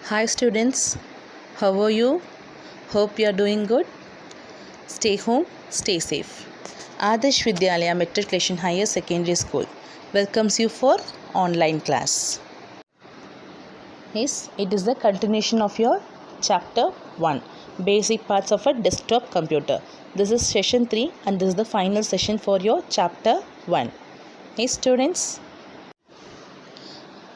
Hi students, how are you? Hope you are doing good. Stay home, stay safe. Adarsh Vidyalaya Matriculation Higher Secondary School welcomes you for online class. Yes, it is the continuation of your chapter 1, basic parts of a desktop computer. This is session 3 and this is the final session for your chapter 1. Hey students,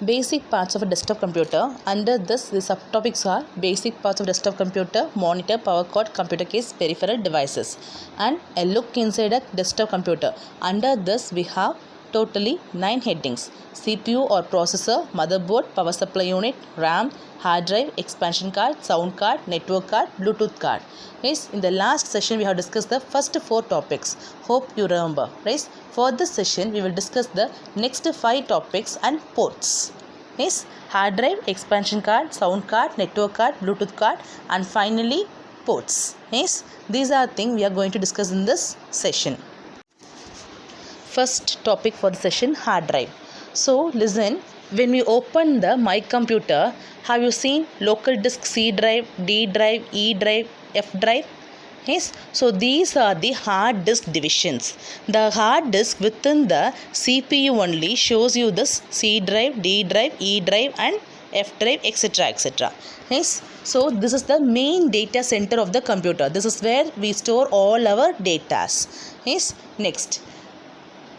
basic parts of a desktop computer. Under this, the subtopics are basic parts of desktop computer, monitor, power cord, computer case, peripheral devices, and a look inside a desktop computer. Under this, we have totally 9 headings: CPU or processor, motherboard, power supply unit, RAM, hard drive, expansion card, sound card, network card, Bluetooth card. Yes, in the last session we have discussed the first 4 topics. Hope you remember. Right? For this session we will discuss the next 5 topics and ports. Yes, hard drive, expansion card, sound card, network card, Bluetooth card, and finally ports. Yes, these are things we are going to discuss in this session. First topic for the session, hard drive. So listen, when we open the My Computer, have you seen local disk C drive, D drive, E drive, F drive? Yes, so these are the hard disk divisions. The hard disk within the CPU only shows you this C drive, D drive, E drive and F drive, etc. etc. Yes, so this is the main data center of the computer. This is where we store all our data. Yes, next.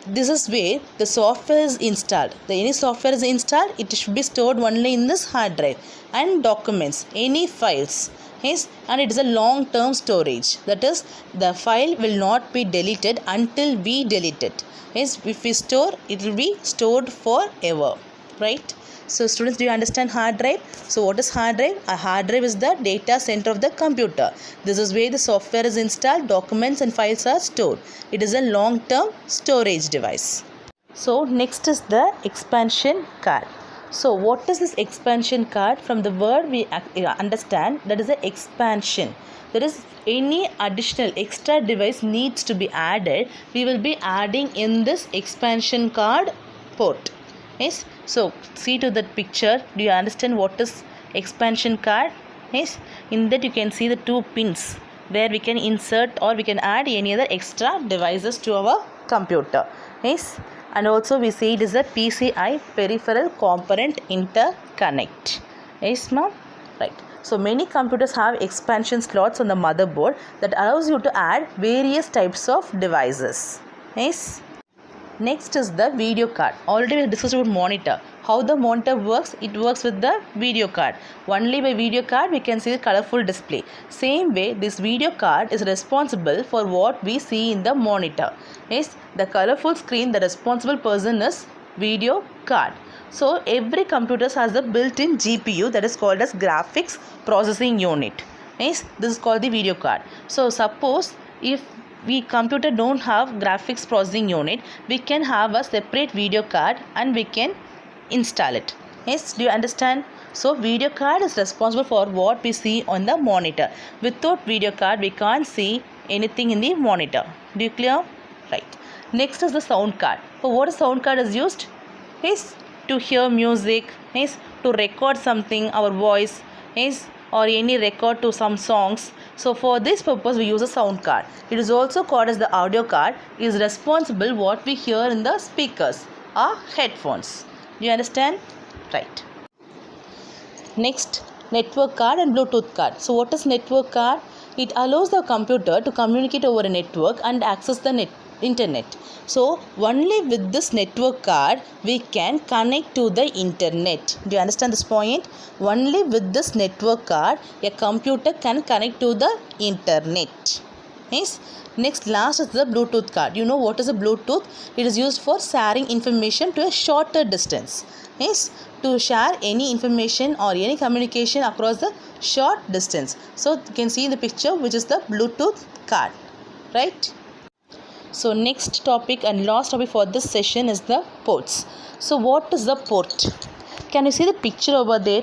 This is where the software is installed. Any software is installed, it should be stored only in this hard drive. And documents, any files. Yes, and it is a long-term storage. That is, the file will not be deleted until we delete it. Yes, if we store, it will be stored forever. Right? So students, do you understand hard drive? So what is hard drive? A hard drive is the data center of the computer. This is where the software is installed, documents and files are stored. It is a long-term storage device. So next is the expansion card. So what is this expansion card? From the word we understand, that is an expansion. There is any additional extra device needs to be added, we will be adding in this expansion card port. Yes, so see to that picture. Do you understand what is expansion card? Yes, in that you can see the 2 pins where we can insert or we can add any other extra devices to our computer. Yes, and also we see it is a PCI, peripheral component interconnect. Yes, ma'am. Right. So many computers have expansion slots on the motherboard that allows you to add various types of devices. Yes. Next is the video card. Already we discussed about monitor. How the monitor works? It works with the video card. Only by video card we can see the colorful display. Same way, this video card is responsible for what we see in the monitor. Yes, the colorful screen, the responsible person is video card. So every computer has a built-in GPU that is called as graphics processing unit. Yes, this is called the video card. So suppose if we computer don't have graphics processing unit, we can have a separate video card and we can install it. Yes, do you understand? So video card is responsible for what we see on the monitor. Without video card we can't see anything in the monitor. Do you clear? Right. Next is the sound card. For what sound card is used? Yes, to hear music. Yes, to record something, our voice. Yes, or any record to some songs. So for this purpose we use a sound card. It is also called as the audio card. It is responsible what we hear in the speakers or headphones. Do you understand? Right. Next, network card and Bluetooth card. So what is network card? It allows the computer to communicate over a network and access the internet. So only with this network card we can connect to the internet. Do you understand this point? Only with this network card a computer can connect to the internet. Yes. Next, last is the Bluetooth card. You know what is a Bluetooth? It is used for sharing information to a shorter distance. Yes, to share any information or any communication across the short distance. So you can see in the picture which is the Bluetooth card. Right? So next topic and last topic for this session is the ports. So what is the port? Can you see the picture over there?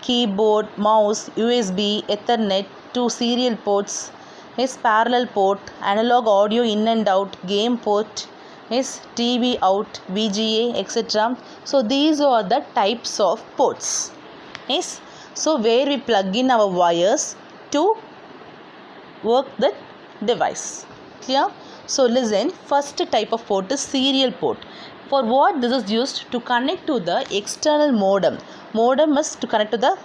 Keyboard, mouse, USB, Ethernet, 2 serial ports, yes, parallel port, analog audio in and out, game port, yes, TV out, VGA, etc. So these are the types of ports. Yes. So where we plug in our wires to work the device. Clear? So listen, first type of port is serial port. For what this is used? To connect to the external modem. Modem is to connect to the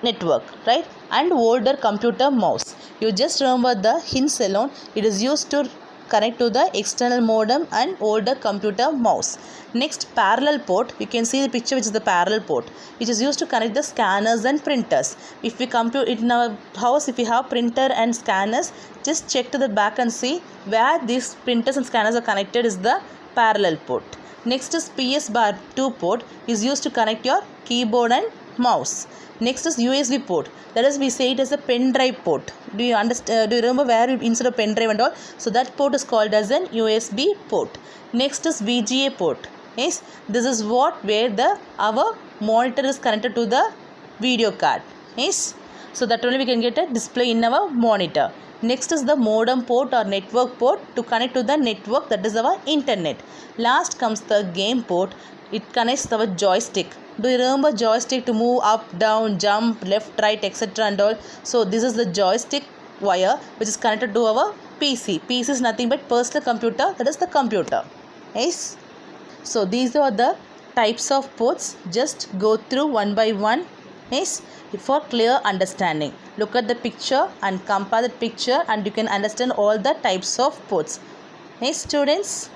network, right? And older computer mouse. You just remember the hints alone. It is used to connect to the external modem and older computer mouse. Next, parallel port. You can see the picture, which is the parallel port, which is used to connect the scanners and printers. If we come to it in our house, if we have printer and scanners, just check to the back and see where these printers and scanners are connected is the parallel port. Next is PS/2 port, is used to connect your keyboard and mouse. Next is USB port, that is we say it as a pen drive port. Do you understand? Do you remember where we insert a pen drive and all? So that port is called as an USB port. Next is VGA port. Yes, this is what where our monitor is connected to the video card. Yes, so that only we can get a display in our monitor. Next is the modem port or network port to connect to the network, that is our internet. Last comes the game port. It connects our joystick. Do you remember joystick to move up, down, jump, left, right, etc. and all? So this is the joystick wire which is connected to our PC. PC is nothing but personal computer, that is the computer. Yes. So these are the types of ports. Just go through one by one. Yes, for clear understanding. Look at the picture and compare the picture and you can understand all the types of ports. Yes, students.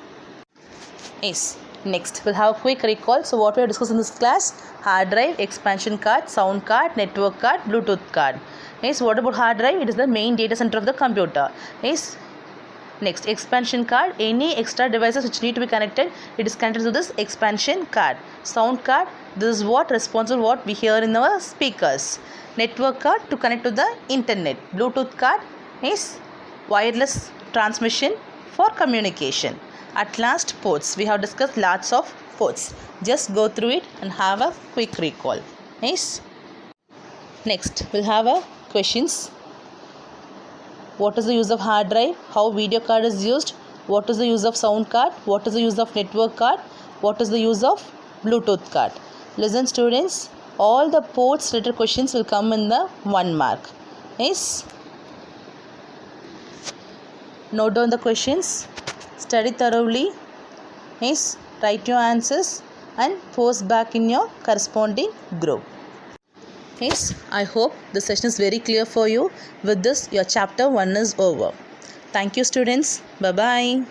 Yes. Next, we'll have a quick recall. So what we have discussed in this class: hard drive, expansion card, sound card, network card, Bluetooth card. Yes, what about hard drive? It is the main data center of the computer. Yes. Next, expansion card, any extra devices which need to be connected, it is connected to this expansion card. Sound card, this is what responsible what we hear in our speakers. Network card to connect to the internet. Bluetooth card is wireless transmission for communication. At last, ports. We have discussed lots of ports. Just go through it and have a quick recall. Nice. Next, we'll have a questions. What is the use of hard drive? How video card is used? What is the use of sound card? What is the use of network card? What is the use of Bluetooth card? Listen, students. All the ports related questions will come in the 1 mark. Yes. Note down the questions. Study thoroughly. Yes. Write your answers and post back in your corresponding group. Yes, I hope the session is very clear for you. With this, your chapter 1 is over. Thank you, students. Bye-bye.